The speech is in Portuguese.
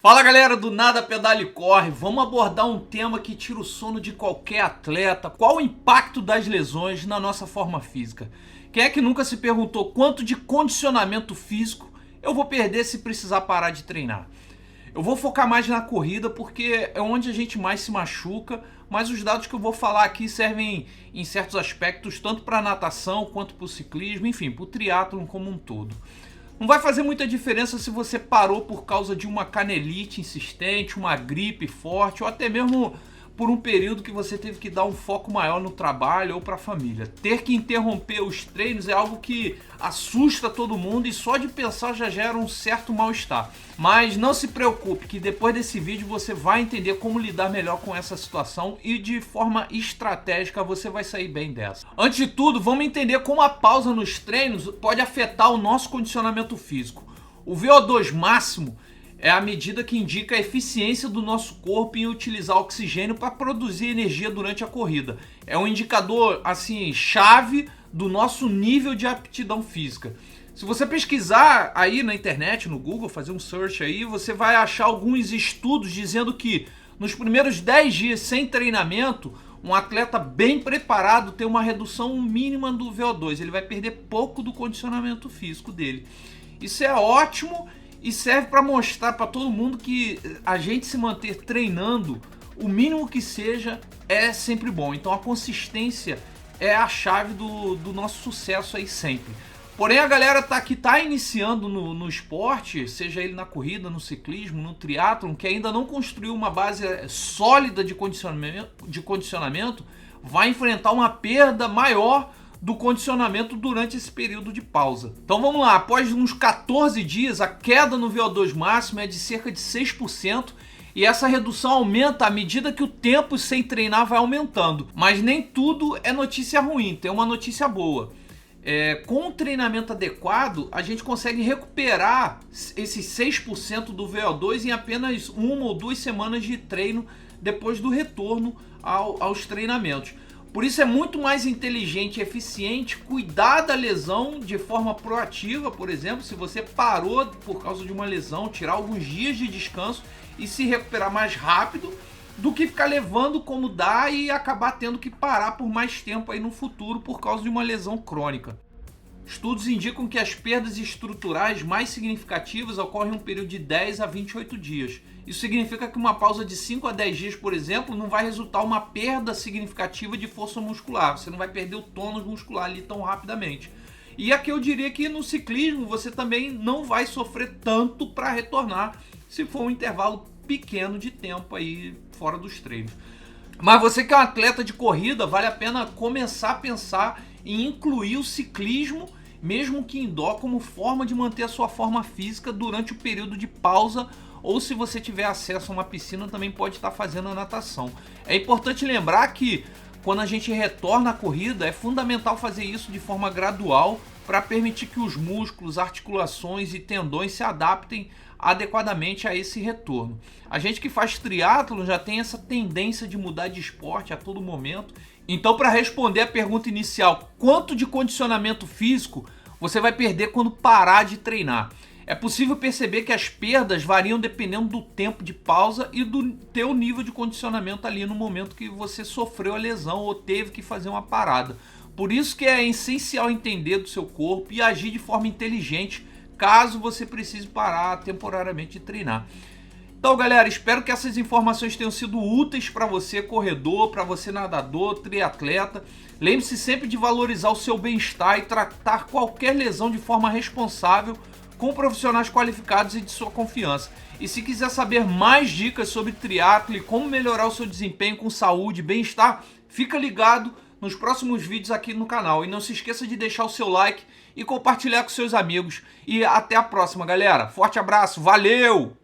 Fala galera do Nada Pedala e Corre, vamos abordar um tema que tira o sono de qualquer atleta. Qual o impacto das lesões na nossa forma física? Quem é que nunca se perguntou quanto de condicionamento físico eu vou perder se precisar parar de treinar? Eu vou focar mais na corrida porque é onde a gente mais se machuca, mas os dados que eu vou falar aqui servem em certos aspectos tanto para natação quanto para o ciclismo, enfim, para o triatlon como um todo. Não vai fazer muita diferença se você parou por causa de uma canelite insistente, uma gripe forte ou até mesmo por um período que você teve que dar um foco maior no trabalho ou para a família. Ter que interromper os treinos é algo que assusta todo mundo e só de pensar já gera um certo mal-estar. Mas não se preocupe que depois desse vídeo você vai entender como lidar melhor com essa situação e de forma estratégica você vai sair bem dessa. Antes de tudo, vamos entender como a pausa nos treinos pode afetar o nosso condicionamento físico. O VO2 máximo é a medida que indica a eficiência do nosso corpo em utilizar oxigênio para produzir energia durante a corrida. É um indicador assim chave do nosso nível de aptidão física. Se você pesquisar aí na internet, no Google, fazer um search aí, você vai achar alguns estudos dizendo que nos primeiros 10 dias sem treinamento, um atleta bem preparado tem uma redução mínima do VO2. Ele vai perder pouco do condicionamento físico dele. Isso é ótimo e serve para mostrar para todo mundo que a gente se manter treinando, o mínimo que seja, é sempre bom. Então a consistência é a chave do nosso sucesso aí sempre. Porém a galera que tá iniciando no esporte, seja ele na corrida, no ciclismo, no triatlon, que ainda não construiu uma base sólida de condicionamento, vai enfrentar uma perda maior do condicionamento durante esse período de pausa. Então vamos lá, após uns 14 dias, a queda no VO2 máximo é de cerca de 6%, e essa redução aumenta à medida que o tempo sem treinar vai aumentando. Mas nem tudo é notícia ruim, tem uma notícia boa. Com o treinamento adequado, a gente consegue recuperar esses 6% do VO2 em apenas 1 ou 2 semanas de treino depois do retorno aos treinamentos. Por isso é muito mais inteligente e eficiente cuidar da lesão de forma proativa, por exemplo, se você parou por causa de uma lesão, tirar alguns dias de descanso e se recuperar mais rápido, do que ficar levando como dá e acabar tendo que parar por mais tempo aí no futuro por causa de uma lesão crônica. Estudos indicam que as perdas estruturais mais significativas ocorrem em um período de 10 a 28 dias. Isso significa que uma pausa de 5 a 10 dias, por exemplo, não vai resultar uma perda significativa de força muscular. Você não vai perder o tônus muscular ali tão rapidamente. E aqui eu diria que no ciclismo você também não vai sofrer tanto para retornar se for um intervalo pequeno de tempo aí fora dos treinos. Mas você que é um atleta de corrida, vale a pena começar a pensar em incluir o ciclismo, mesmo que indoor, como forma de manter a sua forma física durante o período de pausa, ou se você tiver acesso a uma piscina, também pode estar fazendo a natação. É importante lembrar que quando a gente retorna à corrida, é fundamental fazer isso de forma gradual para permitir que os músculos, articulações e tendões se adaptem adequadamente a esse retorno. A gente que faz triatlon já tem essa tendência de mudar de esporte a todo momento. Então, para responder a pergunta inicial, quanto de condicionamento físico você vai perder quando parar de treinar? É possível perceber que as perdas variam dependendo do tempo de pausa e do teu nível de condicionamento ali no momento que você sofreu a lesão ou teve que fazer uma parada. Por isso que é essencial entender do seu corpo e agir de forma inteligente caso você precise parar temporariamente de treinar. Então, galera, espero que essas informações tenham sido úteis para você, corredor, para você, nadador, triatleta. Lembre-se sempre de valorizar o seu bem-estar e tratar qualquer lesão de forma responsável com profissionais qualificados e de sua confiança. E se quiser saber mais dicas sobre triatlo e como melhorar o seu desempenho com saúde e bem-estar, fica ligado nos próximos vídeos aqui no canal. E não se esqueça de deixar o seu like e compartilhar com seus amigos. E até a próxima, galera. Forte abraço, valeu!